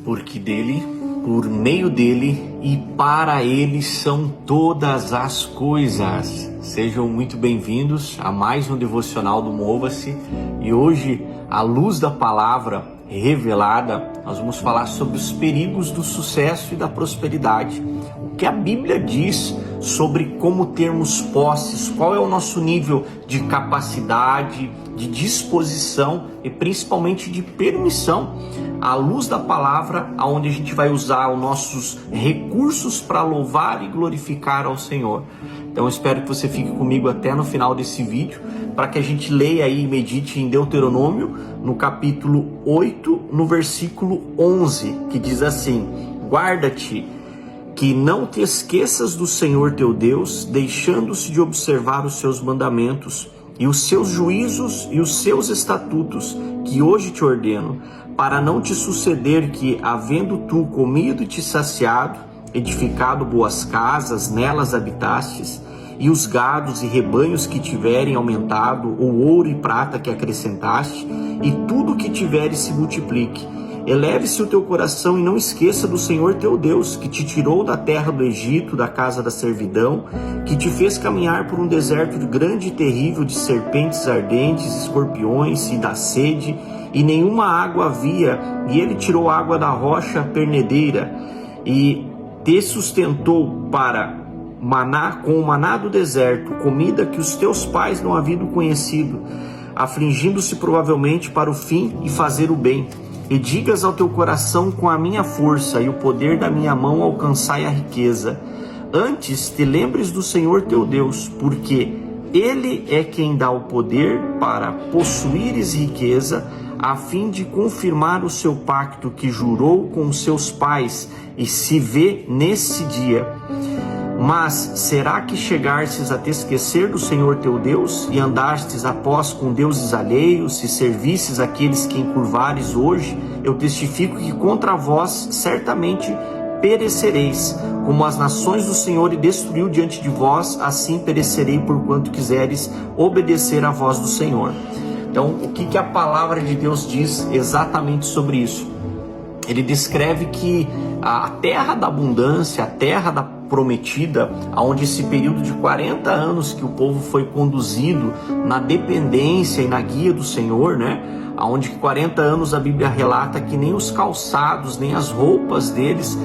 porque dele, por meio dele e para ele são todas as coisas. Sejam muito bem-vindos a mais um devocional do Mova-se. E hoje, à luz da palavra revelada, nós vamos falar sobre os perigos do sucesso e da prosperidade. O que a Bíblia diz sobre como termos posses, qual é o nosso nível de capacidade, de disposição e principalmente de permissão, à luz da palavra, aonde a gente vai usar os nossos recursos para louvar e glorificar ao Senhor. Então eu espero que você fique comigo até no final desse vídeo, para que a gente leia aí e medite em Deuteronômio, no capítulo 8, no versículo 11, que diz assim: guarda-te que não te esqueças do Senhor teu Deus, deixando-se de observar os seus mandamentos e os seus juízos e os seus estatutos, que hoje te ordeno, para não te suceder que, havendo tu comido e te saciado, edificado boas casas, nelas habitastes, e os gados e rebanhos que tiverem aumentado, o ouro e prata que acrescentaste, e tudo que tiveres se multiplique. Eleve-se o teu coração e não esqueça do Senhor teu Deus, que te tirou da terra do Egito, da casa da servidão, que te fez caminhar por um deserto grande e terrível de serpentes ardentes, escorpiões e da sede, e nenhuma água havia, e ele tirou a água da rocha pernedeira, e te sustentou para maná, com o maná do deserto, comida que os teus pais não haviam conhecido, afligindo-se provavelmente para o fim e fazer o bem. E digas ao teu coração: com a minha força e o poder da minha mão alcançai a riqueza. Antes te lembres do Senhor teu Deus, porque Ele é quem dá o poder para possuires riqueza, a fim de confirmar o seu pacto que jurou com os seus pais, e se vê nesse dia. Mas será que chegastes a te esquecer do Senhor teu Deus e andastes após com deuses alheios e servistes aqueles que encurvares hoje? Eu testifico que contra vós certamente perecereis, como as nações do Senhor e destruiu diante de vós, assim perecerei porquanto quiseres obedecer à voz do Senhor. Então, o que a palavra de Deus diz exatamente sobre isso? Ele descreve que a terra da abundância, a terra da prometida, onde esse período de 40 anos que o povo foi conduzido na dependência e na guia do Senhor, né? Onde 40 anos a Bíblia relata que nem os calçados, nem as roupas deles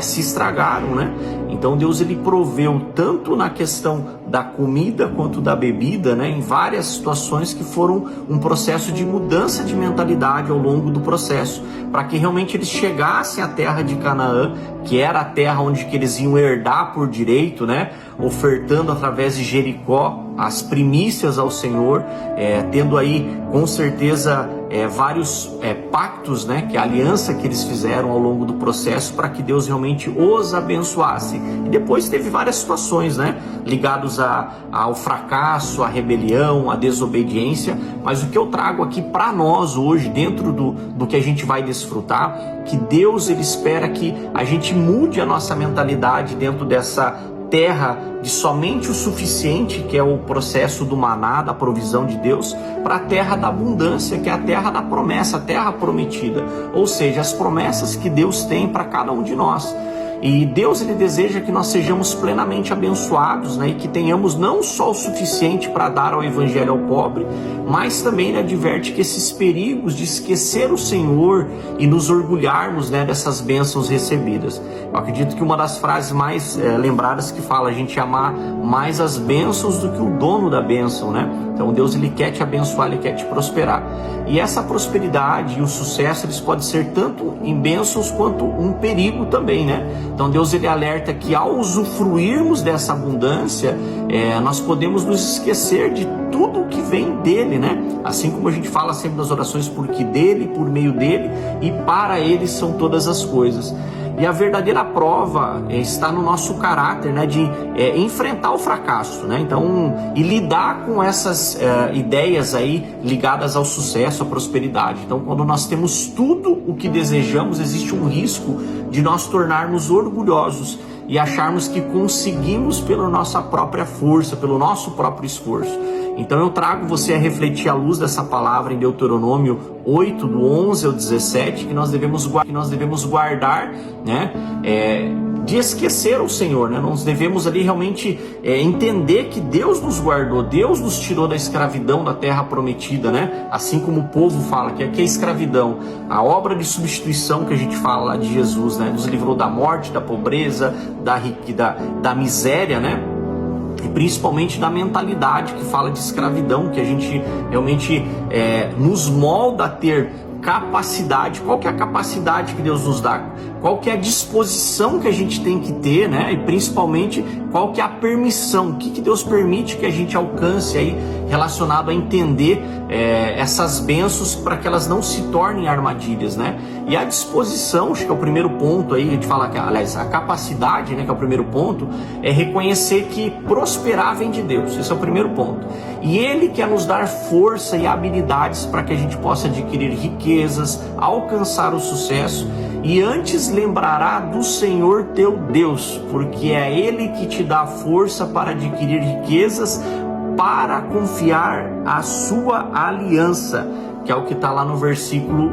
se estragaram, né? Então Deus ele proveu tanto na questão da comida quanto da bebida, né? Em várias situações que foram um processo de mudança de mentalidade ao longo do processo, para que realmente eles chegassem à terra de Canaã, que era a terra onde que eles iam herdar por direito, né? Ofertando através de Jericó as primícias ao Senhor, tendo aí com certeza vários pactos, né? Que a aliança que eles fizeram ao longo do processo para que Deus realmente os abençoasse. E depois teve várias situações, né? Ligados ao fracasso, à rebelião, à desobediência. Mas o que eu trago aqui para nós hoje, dentro do que a gente vai desfrutar, que Deus ele espera que a gente mude a nossa mentalidade dentro dessa terra de somente o suficiente, que é o processo do maná, da provisão de Deus, para a terra da abundância, que é a terra da promessa, a terra prometida, ou seja, as promessas que Deus tem para cada um de nós. E Deus ele deseja que nós sejamos plenamente abençoados, né? E que tenhamos não só o suficiente para dar ao evangelho ao pobre, mas também ele adverte que esses perigos de esquecer o Senhor e nos orgulharmos, né, dessas bênçãos recebidas. Eu acredito que uma das frases mais lembradas que fala: a gente amar mais as bênçãos do que o dono da bênção, né? Então Deus ele quer te abençoar, ele quer te prosperar. E essa prosperidade e o sucesso eles podem ser tanto em bênçãos quanto um perigo também, né? Então Deus ele alerta que ao usufruirmos dessa abundância, nós podemos nos esquecer de tudo que vem dele, né? Assim como a gente fala sempre nas orações: porque dele, por meio dele e para ele são todas as coisas. E a verdadeira prova está no nosso caráter, né, de enfrentar o fracasso, né? Então, e lidar com essas ideias aí ligadas ao sucesso, à prosperidade. Então, quando nós temos tudo o que desejamos, existe um risco de nós tornarmos orgulhosos e acharmos que conseguimos pela nossa própria força, pelo nosso próprio esforço. Então eu trago você a refletir à luz dessa palavra em Deuteronômio 8, do 11 ao 17, que nós devemos guardar, né? De esquecer o Senhor, né? Nós devemos ali realmente entender que Deus nos guardou, Deus nos tirou da escravidão da terra prometida, né? Assim como o povo fala que é escravidão, a obra de substituição que a gente fala lá de Jesus, né? Nos livrou da morte, da pobreza, da miséria, né? E principalmente da mentalidade que fala de escravidão, que a gente realmente nos molda a ter capacidade. Qual que é a capacidade que Deus nos dá? Qual que é a disposição que a gente tem que ter, né? E principalmente qual que é a permissão, o que Deus permite que a gente alcance aí, relacionado a entender essas bênçãos para que elas não se tornem armadilhas, né? E a disposição, acho que é o primeiro ponto aí, a gente fala que, aliás, a capacidade, né, que é o primeiro ponto, é reconhecer que prosperar vem de Deus. Esse é o primeiro ponto. E Ele quer nos dar força e habilidades para que a gente possa adquirir riquezas, alcançar o sucesso, e antes lembrará do Senhor teu Deus, porque é Ele que te dá força para adquirir riquezas, para confiar a sua aliança, que é o que está lá no versículo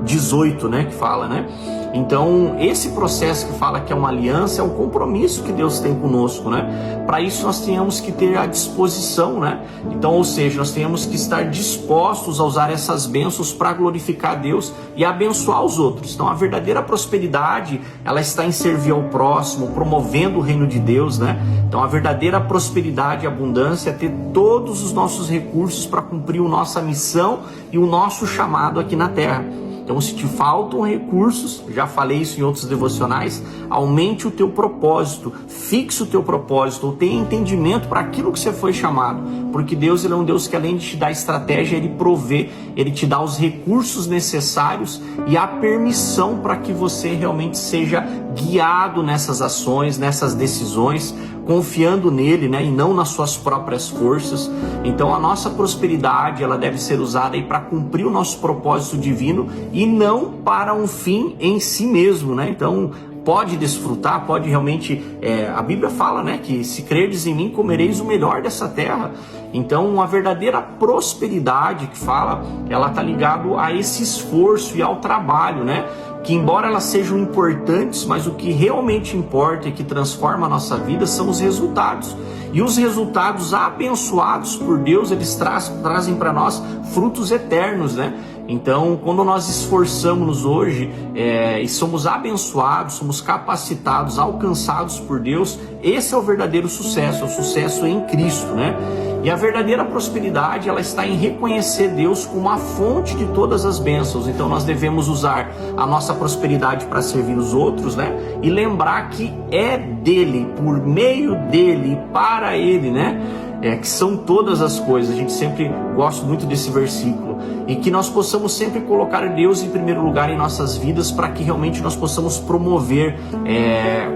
18, né, que fala, né? Então, esse processo que fala que é uma aliança, é um compromisso que Deus tem conosco, né? Para isso nós temos que ter a disposição, né? Então, ou seja, nós temos que estar dispostos a usar essas bênçãos para glorificar a Deus e abençoar os outros. Então, a verdadeira prosperidade, ela está em servir ao próximo, promovendo o reino de Deus, né? Então, a verdadeira prosperidade e abundância é ter todos os nossos recursos para cumprir a nossa missão e o nosso chamado aqui na terra. Então, se te faltam recursos, já falei isso em outros devocionais, aumente o teu propósito, fixe o teu propósito, ou tenha entendimento para aquilo que você foi chamado, porque Deus, Ele é um Deus que além de te dar estratégia, Ele provê, Ele te dá os recursos necessários e a permissão para que você realmente seja guiado nessas ações, nessas decisões, confiando nele, né, e não nas suas próprias forças. Então a nossa prosperidade, ela deve ser usada aí para cumprir o nosso propósito divino e não para um fim em si mesmo, né? Então pode desfrutar, pode realmente, a Bíblia fala, né, que se crerdes em mim, comereis o melhor dessa terra. Então a verdadeira prosperidade que fala, ela está ligado a esse esforço e ao trabalho, né? Que embora elas sejam importantes, mas o que realmente importa e que transforma a nossa vida são os resultados. E os resultados abençoados por Deus, eles trazem para nós frutos eternos, né? Então, quando nós esforçamos hoje e somos abençoados, somos capacitados, alcançados por Deus, esse é o verdadeiro sucesso, é o sucesso em Cristo, né? E a verdadeira prosperidade, ela está em reconhecer Deus como a fonte de todas as bênçãos. Então nós devemos usar a nossa prosperidade para servir os outros, né? E lembrar que é dele, por meio dele, para ele, né? Que são todas as coisas. A gente sempre gosta muito desse versículo. E que nós possamos sempre colocar Deus em primeiro lugar em nossas vidas, para que realmente nós possamos promover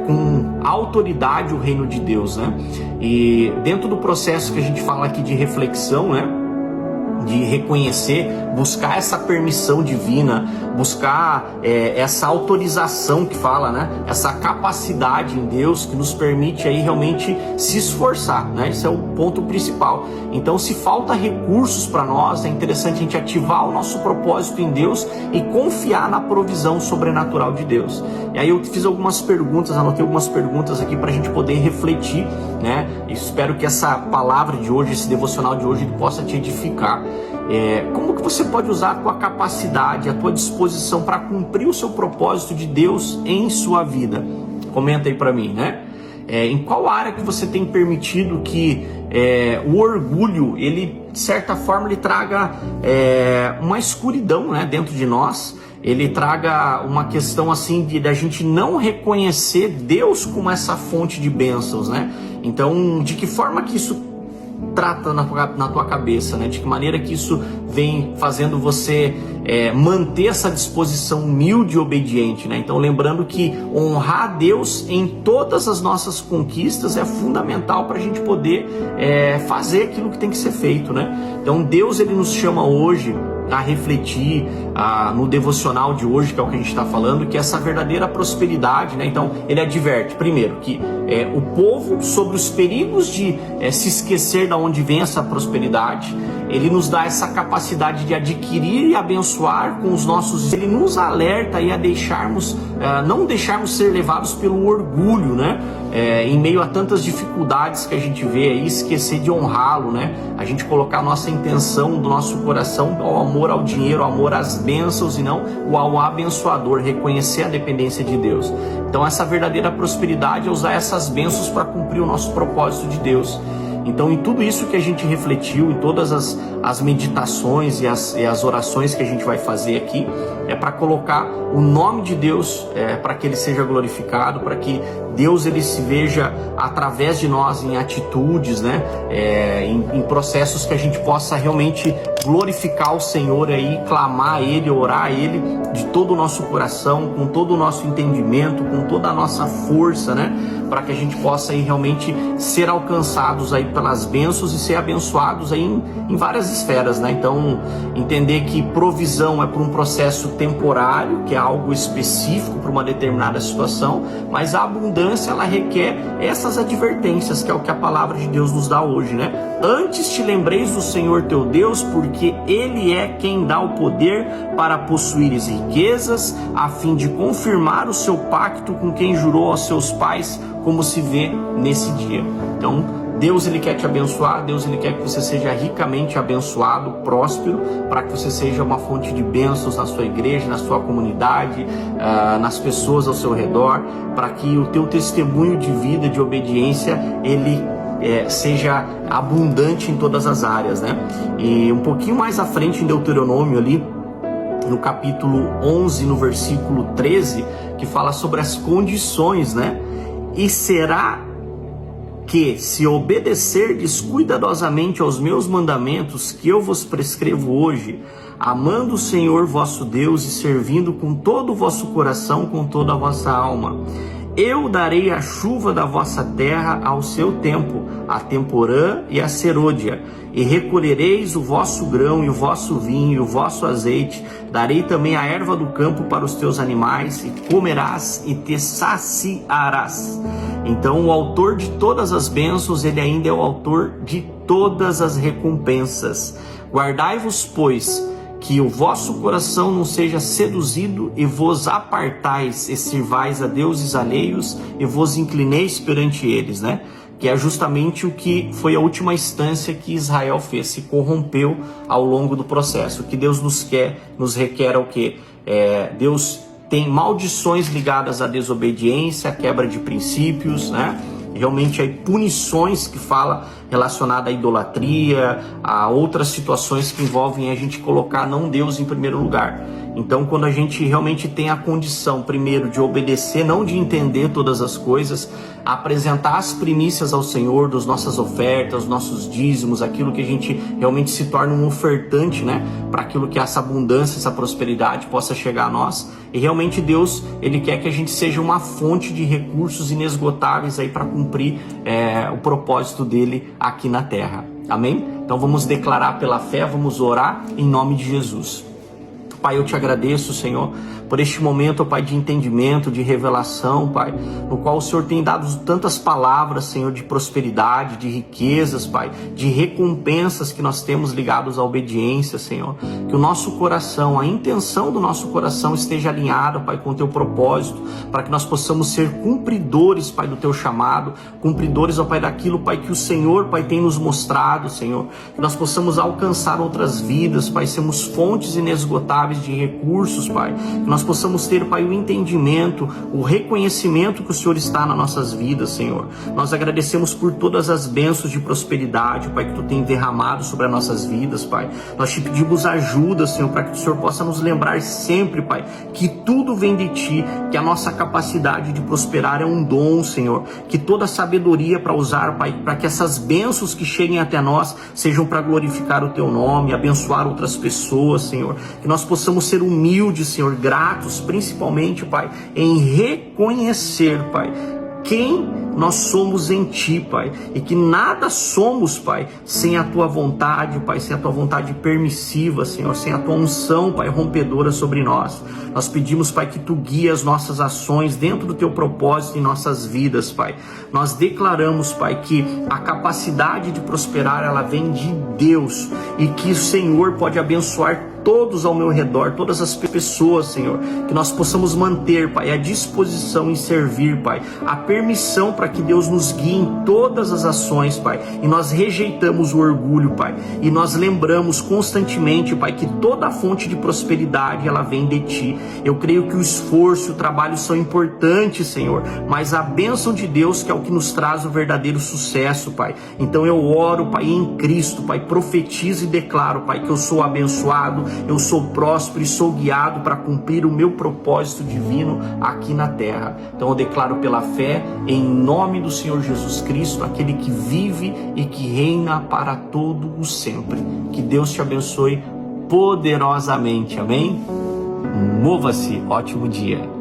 com autoridade o reino de Deus, né? E dentro do processo que a gente fala aqui de reflexão, né? De reconhecer, buscar essa permissão divina, buscar essa autorização que fala, né? Essa capacidade em Deus que nos permite aí realmente se esforçar, né? Esse é o ponto principal. Então, se falta recursos para nós, é interessante a gente ativar o nosso propósito em Deus e confiar na provisão sobrenatural de Deus. E aí eu fiz algumas perguntas, anotei algumas perguntas aqui para a gente poder refletir, né? Espero que essa palavra de hoje, esse devocional de hoje, possa te edificar. Como que você pode usar a tua capacidade, a tua disposição para cumprir o seu propósito de Deus em sua vida? Comenta aí para mim, né? Em qual área que você tem permitido que o orgulho, ele de certa forma, ele traga uma escuridão, né, dentro de nós? Ele traga uma questão assim de a gente não reconhecer Deus como essa fonte de bênçãos, né? Então, de que forma que isso trata na tua cabeça, né? De que maneira que isso vem fazendo você manter essa disposição humilde e obediente, né? Então, lembrando que honrar a Deus em todas as nossas conquistas é fundamental para a gente poder fazer aquilo que tem que ser feito, né? Então, Deus, ele nos chama hoje tentar refletir no devocional de hoje, que é o que a gente está falando, que é essa verdadeira prosperidade, né? Então, ele adverte, primeiro, que o povo, sobre os perigos de se esquecer de onde vem essa prosperidade. Ele nos dá essa capacidade de adquirir e abençoar com os nossos. Ele nos alerta aí a não deixarmos ser levados pelo orgulho, né? Em meio a tantas dificuldades que a gente vê aí, esquecer de honrá-lo, né? A gente colocar a nossa intenção do nosso coração ao amor ao dinheiro, ao amor às bênçãos e não ao abençoador, reconhecer a dependência de Deus. Então essa verdadeira prosperidade é usar essas bênçãos para cumprir o nosso propósito de Deus. Então, em tudo isso que a gente refletiu, em todas as meditações e as orações que a gente vai fazer aqui, é para colocar o nome de Deus, para que ele seja glorificado, para que Deus ele se veja através de nós em atitudes, né? Em processos que a gente possa realmente glorificar o Senhor aí, clamar a Ele, orar a Ele de todo o nosso coração, com todo o nosso entendimento, com toda a nossa força, né? Para que a gente possa aí realmente ser alcançados aí pelas bênçãos e ser abençoados aí em várias esferas, né? Então, entender que provisão é por um processo temporário, que é algo específico para uma determinada situação, mas a abundância, ela requer essas advertências, que é o que a palavra de Deus nos dá hoje, né? Antes te lembreis do Senhor teu Deus, porque Ele é quem dá o poder para possuires riquezas, a fim de confirmar o seu pacto com quem jurou aos seus pais, como se vê nesse dia. Então, Deus ele quer te abençoar, Deus ele quer que você seja ricamente abençoado, próspero, para que você seja uma fonte de bênçãos na sua igreja, na sua comunidade, nas pessoas ao seu redor, para que o teu testemunho de vida, de obediência, ele seja abundante em todas as áreas, né? E um pouquinho mais à frente em Deuteronômio ali, no capítulo 11, no versículo 13, que fala sobre as condições, né? E será que, se obedecerdes cuidadosamente aos meus mandamentos que eu vos prescrevo hoje, amando o Senhor vosso Deus e servindo com todo o vosso coração, com toda a vossa alma, eu darei a chuva da vossa terra ao seu tempo, a temporã e a serôdia, e recolhereis o vosso grão e o vosso vinho e o vosso azeite. Darei também a erva do campo para os teus animais, e comerás e te saciarás. Então o autor de todas as bênçãos, ele ainda é o autor de todas as recompensas. Guardai-vos, pois, que o vosso coração não seja seduzido e vos apartais e sirvais a deuses alheios e vos inclineis perante eles, né? Que é justamente o que foi a última instância que Israel fez, se corrompeu ao longo do processo. O que Deus nos requer é o quê? Deus tem maldições ligadas à desobediência, à quebra de princípios, né? Realmente aí punições que fala relacionada à idolatria, a outras situações que envolvem a gente colocar não Deus em primeiro lugar. Então, quando a gente realmente tem a condição, primeiro, de obedecer, não de entender todas as coisas, apresentar as primícias ao Senhor, das nossas ofertas, nossos dízimos, aquilo que a gente realmente se torna um ofertante, né? Para aquilo que essa abundância, essa prosperidade possa chegar a nós. E realmente Deus, Ele quer que a gente seja uma fonte de recursos inesgotáveis aí para cumprir o propósito dEle aqui na terra. Amém? Então vamos declarar pela fé, vamos orar em nome de Jesus. Pai, eu te agradeço, Senhor, por este momento, Pai, de entendimento, de revelação, Pai, no qual o Senhor tem dado tantas palavras, Senhor, de prosperidade, de riquezas, Pai, de recompensas que nós temos ligados à obediência, Senhor. Que o nosso coração, a intenção do nosso coração esteja alinhada, Pai, com o Teu propósito, para que nós possamos ser cumpridores, Pai, do Teu chamado, cumpridores, ó Pai, daquilo, Pai, que o Senhor, Pai, tem nos mostrado, Senhor. Que nós possamos alcançar outras vidas, Pai, sermos fontes inesgotáveis de recursos, Pai, que nós possamos ter, Pai, o entendimento, o reconhecimento que o Senhor está nas nossas vidas, Senhor. Nós agradecemos por todas as bênçãos de prosperidade, Pai, que Tu tem derramado sobre as nossas vidas, Pai. Nós te pedimos ajuda, Senhor, para que o Senhor possa nos lembrar sempre, Pai, que tudo vem de Ti, que a nossa capacidade de prosperar é um dom, Senhor, que toda a sabedoria para usar, Pai, para que essas bênçãos que cheguem até nós sejam para glorificar o Teu nome, abençoar outras pessoas, Senhor, que nós possamos ser humildes, Senhor, gratos, principalmente, Pai, em reconhecer, Pai, quem nós somos em Ti, Pai, e que nada somos, Pai, sem a Tua vontade, Pai, sem a Tua vontade permissiva, Senhor, sem a Tua unção, Pai, rompedora sobre nós. Nós pedimos, Pai, que Tu guie as nossas ações dentro do Teu propósito em nossas vidas, Pai. Nós declaramos, Pai, que a capacidade de prosperar, ela vem de Deus, e que o Senhor pode abençoar todos ao meu redor, todas as pessoas, Senhor, que nós possamos manter, Pai, a disposição em servir, Pai, a permissão para que Deus nos guie em todas as ações, Pai, e nós rejeitamos o orgulho, Pai, e nós lembramos constantemente, Pai, que toda a fonte de prosperidade, ela vem de Ti. Eu creio que o esforço e o trabalho são importantes, Senhor, mas a bênção de Deus que é o que nos traz o verdadeiro sucesso, Pai. Então eu oro, Pai, em Cristo, Pai, profetizo e declaro, Pai, que eu sou abençoado, eu sou próspero e sou guiado para cumprir o meu propósito divino aqui na terra. Então eu declaro pela fé, em nome do Senhor Jesus Cristo, aquele que vive e que reina para todo o sempre. Que Deus te abençoe poderosamente, amém? Mova-se, ótimo dia.